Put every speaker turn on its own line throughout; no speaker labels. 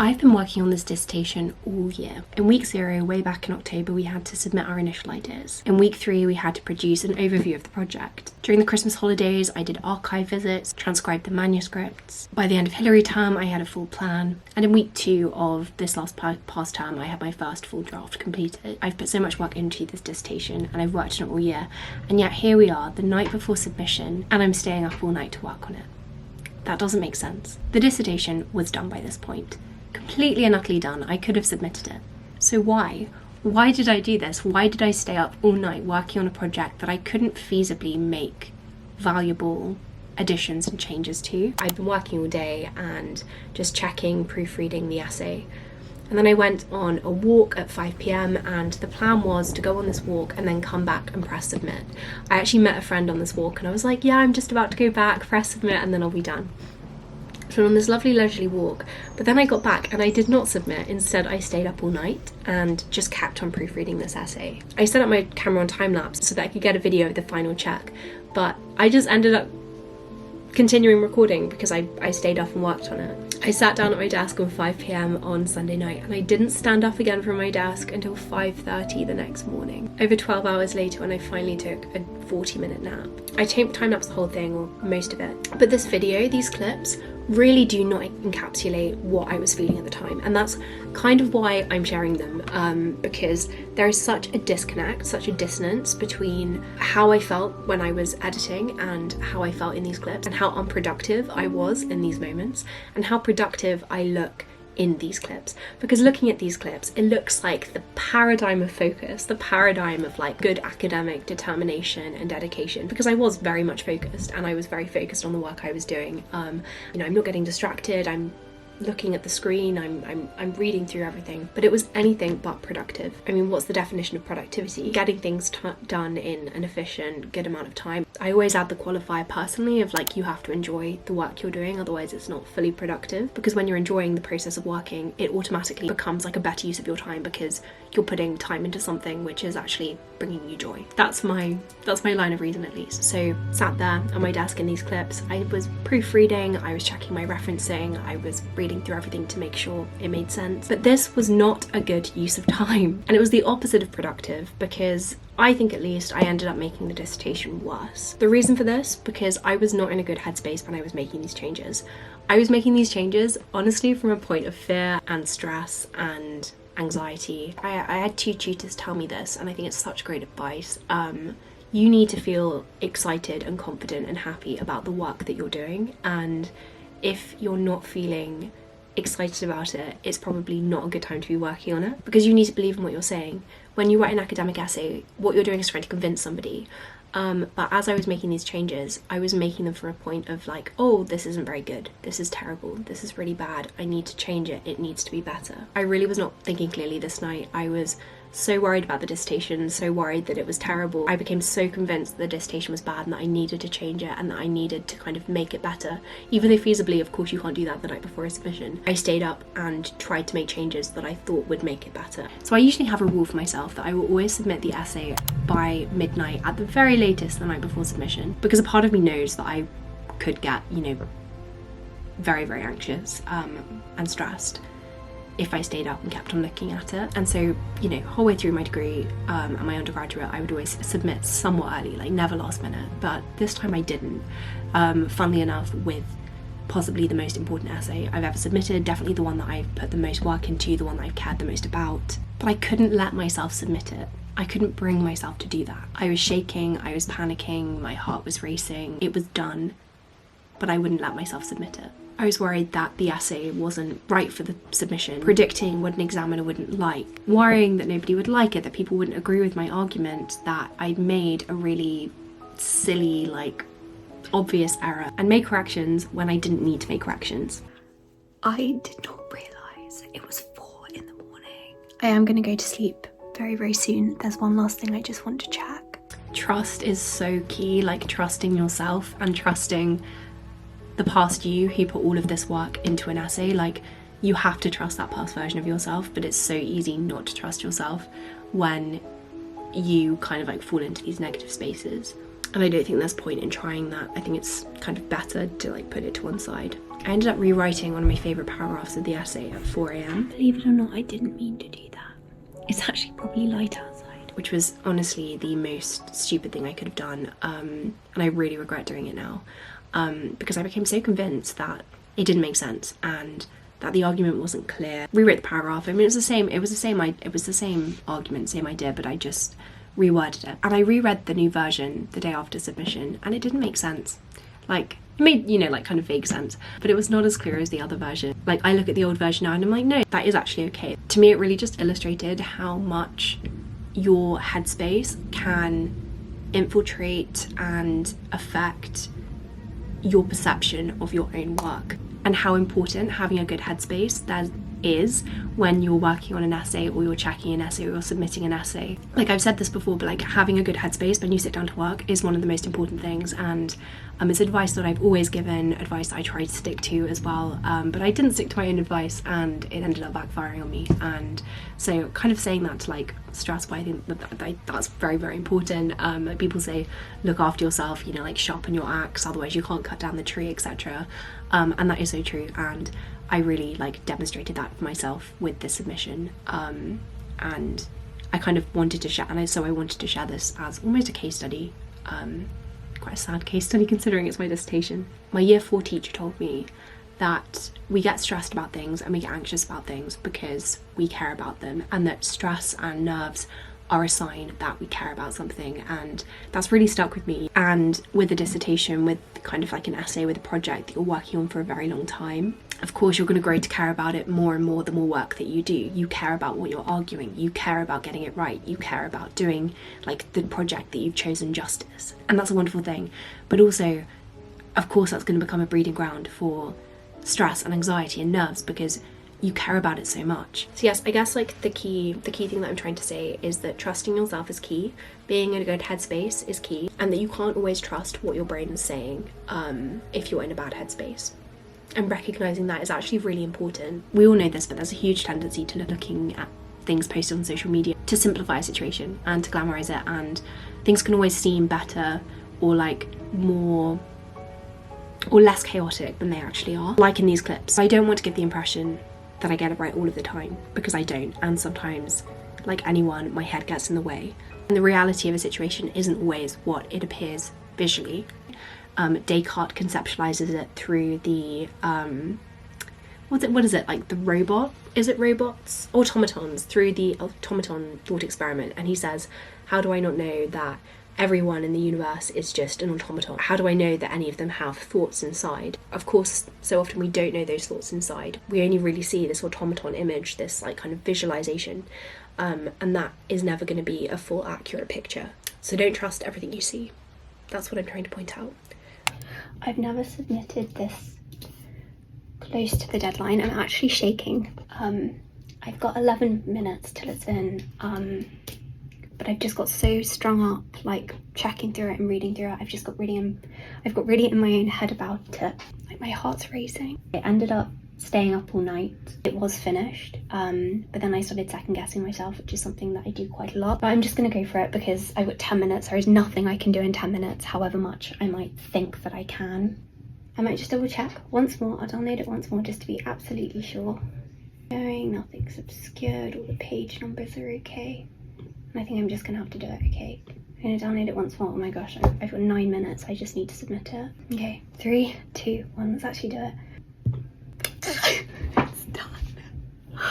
I've been working on this dissertation all year. In week 0, way back in October, we had to submit our initial ideas. In week 3, we had to produce an overview of the project. During the Christmas holidays, I did archive visits, transcribed the manuscripts. By the end of Hilary term, I had a full plan. And in week 2 of this past term, I had my first full draft completed. I've put so much work into this dissertation and I've worked on it all year. And yet here we are, the night before submission, and I'm staying up all night to work on it. That doesn't make sense. The dissertation was done by this point. Completely and utterly done. I could have submitted it. So why? Why did I do this? Why did I stay up all night working on a project that I couldn't feasibly make valuable additions and changes to? I'd been working all day and just checking, proofreading the essay. And then I went on a walk at 5 p.m. and the plan was to go on this walk and then come back and press submit. I actually met a friend on this walk and I was like, yeah, I'm just about to go back, press submit, and then I'll be done. So on this lovely leisurely walk, but then I got back and I did not submit. Instead, I stayed up all night and just kept on proofreading this essay. I set up my camera on time lapse so that I could get a video of the final check, but I just ended up continuing recording because I stayed up and worked on it. I sat down at my desk on 5 p.m. on Sunday night and I didn't stand up again from my desk until 5:30 the next morning. Over 12 hours later, when I finally took a 40-minute nap. I time-lapsed the whole thing, or most of it. But this video, these clips, really do not encapsulate what I was feeling at the time, and that's kind of why I'm sharing them, because there is such a disconnect, such a dissonance between how I felt when I was editing and how I felt in these clips, and how unproductive I was in these moments, and how productive I look in these clips. Because looking at these clips, it looks like the paradigm of focus, the paradigm of like good academic determination and dedication, because I was very much focused and I was very focused on the work I was doing. I'm not getting distracted, I'm looking at the screen, I'm reading through everything, but it was anything but productive. I mean, what's the definition of productivity? Getting things done in an efficient, good amount of time. I always add the qualifier personally of like, you have to enjoy the work you're doing, otherwise it's not fully productive, because when you're enjoying the process of working, it automatically becomes like a better use of your time because you're putting time into something which is actually bringing you joy. That's my line of reason, at least. So sat there at my desk in these clips, I was proofreading, I was checking my referencing, I was reading through everything to make sure it made sense. But this was not a good use of time, and it was the opposite of productive, because I think at least I ended up making the dissertation worse. The reason for this, because I was not in a good headspace when I was making these changes. I was making these changes honestly from a point of fear and stress and anxiety. I had 2 tutors tell me this, and I think it's such great advice. You need to feel excited and confident and happy about the work that you're doing, and if you're not feeling excited about it, it's probably not a good time to be working on it, because you need to believe in what you're saying. When you write an academic essay, what you're doing is trying to convince somebody. But as I was making these changes, I was making them from a point of like, oh, this isn't very good, this is terrible, this is really bad, I need to change it, it needs to be better. I really was not thinking clearly this night. I was so worried about the dissertation, so worried that it was terrible. I became so convinced that the dissertation was bad and that I needed to change it and that I needed to kind of make it better. Even though feasibly, of course, you can't do that the night before a submission. I stayed up and tried to make changes that I thought would make it better. So I usually have a rule for myself that I will always submit the essay by midnight, at the very latest the night before submission, because a part of me knows that I could get, very, very anxious and stressed if I stayed up and kept on looking at it. And so, whole way through my degree and my undergraduate, I would always submit somewhat early, like never last minute. But this time I didn't, funnily enough, with possibly the most important essay I've ever submitted, definitely the one that I've put the most work into, the one that I've cared the most about. But I couldn't let myself submit it. I couldn't bring myself to do that. I was shaking, I was panicking, my heart was racing. It was done, but I wouldn't let myself submit it. I was worried that the essay wasn't right for the submission, predicting what an examiner wouldn't like, worrying that nobody would like it, that people wouldn't agree with my argument, that I'd made a really silly, obvious error, and made corrections when I didn't need to make corrections. I did not realise it was 4 in the morning. I am going to go to sleep very, very soon. There's one last thing I just want to check. Trust is so key, trusting yourself and trusting the past you who put all of this work into an essay. You have to trust that past version of yourself, but it's so easy not to trust yourself when you kind of fall into these negative spaces. And I don't think there's point in trying that. I think it's kind of better to put it to one side. I ended up rewriting one of my favourite paragraphs of the essay at 4 a.m. Believe it or not, I didn't mean to do that. It's actually probably light outside. Which was honestly the most stupid thing I could have done, and I really regret doing it now, because I became so convinced that it didn't make sense and that the argument wasn't clear. Rewrote the paragraph. I mean, it was the same argument, same idea, but I just reworded it. And I reread the new version the day after submission, and it didn't make sense. Like, it made, you know, like kind of vague sense, but it was not as clear as the other version. Like, I look at the old version now and I'm like, no, that is actually okay. To me, it really just illustrated how much your headspace can infiltrate and affect your perception of your own work, and how important having a good headspace that is when you're working on an essay, or you're checking an essay, or you're submitting an essay. Like, I've said this before, but like, having a good headspace when you sit down to work is one of the most important things, and it's advice that I've always given, advice that I try to stick to as well, but I didn't stick to my own advice and it ended up backfiring on me. And so kind of saying that to like stress, but I think that's very, very important. Like, people say, look after yourself, you know, like sharpen your axe, otherwise you can't cut down the tree, etc. And that is so true, and I really like demonstrated that for myself with this submission, and I kind of wanted to share, and so I wanted to share this as almost a case study, quite a sad case study considering it's my dissertation. My year 4 teacher told me that we get stressed about things and we get anxious about things because we care about them, and that stress and nerves are a sign that we care about something, and that's really stuck with me. And with a dissertation, with kind of like an essay, with a project that you're working on for a very long time, of course you're going to grow to care about it more and more the more work that you do. You care about what you're arguing, you care about getting it right, you care about doing like the project that you've chosen justice, and that's a wonderful thing. But also, of course, that's going to become a breeding ground for stress and anxiety and nerves because you care about it so much. So yes, I guess like the key thing that I'm trying to say is that trusting yourself is key, being in a good headspace is key, and that you can't always trust what your brain is saying if you're in a bad headspace. And recognizing that is actually really important. We all know this, but there's a huge tendency to looking at things posted on social media to simplify a situation and to glamorize it, and things can always seem better or like more or less chaotic than they actually are, like in these clips. I don't want to give the impression that I get it right all of the time, because I don't, and sometimes, like anyone, my head gets in the way. And the reality of a situation isn't always what it appears visually. Descartes conceptualizes it through the, what is it, like the robot? Is it robots? Automatons, through the automaton thought experiment. And he says, how do I not know that everyone in the universe is just an automaton? How do I know that any of them have thoughts inside? Of course, so often we don't know those thoughts inside. We only really see this automaton image, this like kind of visualization, and that is never going to be a full accurate picture. So don't trust everything you see. That's what I'm trying to point out. I've never submitted this close to the deadline. I'm actually shaking. I've got 11 minutes till it's in, but I've just got so strung up, like checking through it and reading through it. I've got really in my own head about it. Like, my heart's racing. I ended up staying up all night. It was finished, but then I started second guessing myself, which is something that I do quite a lot. But I'm just gonna go for it because I've got 10 minutes. There is nothing I can do in 10 minutes, however much I might think that I can. I might just double check once more. I'll download it once more just to be absolutely sure. Nothing's obscured, all the page numbers are okay. And I think I'm just gonna have to do it, okay? I'm gonna download it once more. Oh my gosh, I've got 9 minutes. I just need to submit it. Okay, 3, 2, 1, let's actually do it. It's done. Oh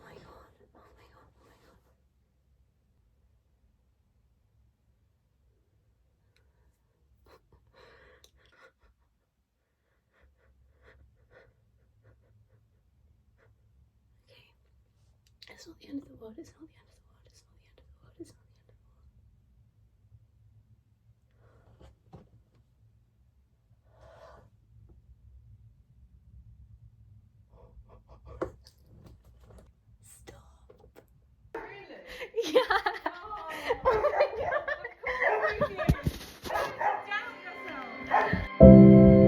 my god. It's not the end of the world, it's not the end of the world, it's not the end of the world, it's not the end of the world. Stop. Really? Yeah. Oh my god. Of course you do. Don't doubt yourself.